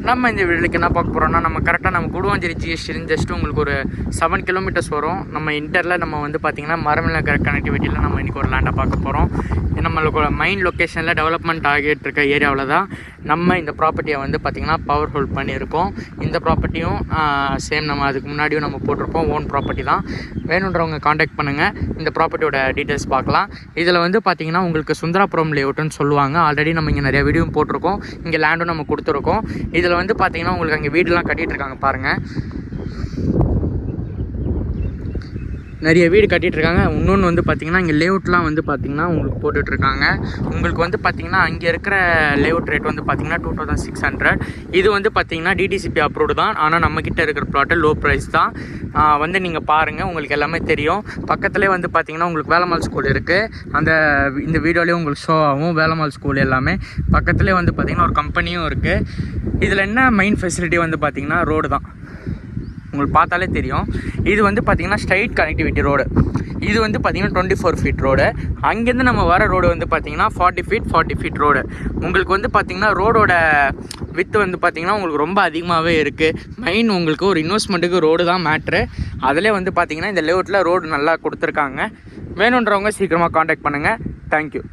நம்ம இந்த வீடியோக்கு என்ன பார்க்க போகிறோம்னா, நம்ம கரெக்டாக நம்ம குடுவாஞ்சேரி ஜிஎஸ்டின்னு ஜஸ்ட்டு உங்களுக்கு ஒரு 7 கிலோமீட்டர்ஸ் வரும். நம்ம இன்டரில் நம்ம வந்து பார்த்திங்கன்னா மரமில்ல கனெக்டிவிட்டியில் நம்ம இன்றைக்கி ஒரு லேண்டை பார்க்க போகிறோம். நம்மளுக்கு மெயின் லொக்கேஷனில் டெவலப்மெண்ட் ஆகிட்டு இருக்க ஏரியாவில் தான் நம்ம இந்த ப்ராப்பர்ட்டியை வந்து பார்த்திங்கன்னா பவர் ஹோல்ட் பண்ணியிருக்கோம். இந்த ப்ராப்பர்ட்டியும் சேம் நம்ம அதுக்கு முன்னாடியும் நம்ம போட்டிருப்போம். ஓன் ப்ராப்பர்ட்டி தான். வேணுன்றவங்க காண்டாக்ட் பண்ணுங்கள். இந்த ப்ராப்பர்ட்டியோட டீட்டெயில்ஸ் பார்க்கலாம். இதில் வந்து பார்த்திங்கன்னா உங்களுக்கு சுந்தராபுரம் லேஅவுட்டுன்னு சொல்லுவாங்க. ஆல்ரெடி நம்ம இங்கே நிறைய வீடியோ போட்டிருக்கோம். இங்கே லேண்டும் நம்ம கொடுத்துருக்கோம். இதில் வந்து பார்த்திங்கன்னா உங்களுக்கு அங்கே வீடுலாம் கட்டிகிட்டு இருக்காங்க பாருங்கள். நிறைய வீடு கட்டிகிட்ருக்காங்க. இன்னொன்று வந்து பார்த்திங்கன்னா இங்கே லேஅவுட்லாம் வந்து பார்த்திங்கன்னா உங்களுக்கு போட்டுட்ருக்காங்க. உங்களுக்கு வந்து பார்த்திங்கன்னா அங்கே இருக்கிற லேஅவுட் ரேட் வந்து பார்த்திங்கன்னா 2600. இது வந்து பார்த்திங்கன்னா டிடிசிபி அப்ரூவ்டு தான். ஆனால் நம்மக்கிட்ட இருக்கிற ப்ளாட்டு லோ ப்ரைஸ் தான். வந்து நீங்கள் பாருங்கள், உங்களுக்கு எல்லாமே தெரியும். பக்கத்துலேயே வந்து பார்த்திங்கன்னா உங்களுக்கு வேலம்மாள் ஸ்கூல் இருக்குது. இந்த வீடியோலேயும் உங்களுக்கு ஷோ ஆகும். வேலம்மாள் ஸ்கூல் எல்லாமே பக்கத்துலேயே வந்து பார்த்திங்கன்னா ஒரு கம்பெனியும் இருக்குது. இதில் என்ன மெயின் ஃபெசிலிட்டி வந்து பார்த்திங்கன்னா ரோடு தான். உங்களுக்கு பார்த்தாலே தெரியும். இது வந்து பார்த்திங்கன்னா ஸ்ட்ரைட் கனெக்டிவிட்டி ரோடு. இது வந்து பார்த்திங்கன்னா 24 ஃபீட் ரோடு. அங்கேருந்து நம்ம வர ரோடு வந்து பார்த்திங்கன்னா 40 ஃபீட் ரோடு. உங்களுக்கு வந்து பார்த்திங்கன்னா ரோடோட வித்து வந்து பார்த்திங்கன்னா உங்களுக்கு ரொம்ப அதிகமாகவே இருக்குது. மெயின் உங்களுக்கு ஒரு இன்வெஸ்ட்மெண்ட்டுக்கு ரோடு தான் மேட்ரு. அதிலே வந்து பார்த்திங்கன்னா இந்த லேஅவுட்டில் ரோடு நல்லா கொடுத்துருக்காங்க. வேணுன்றவங்க சீக்கிரமாக காண்டாக்ட் பண்ணுங்கள். தேங்க்யூ.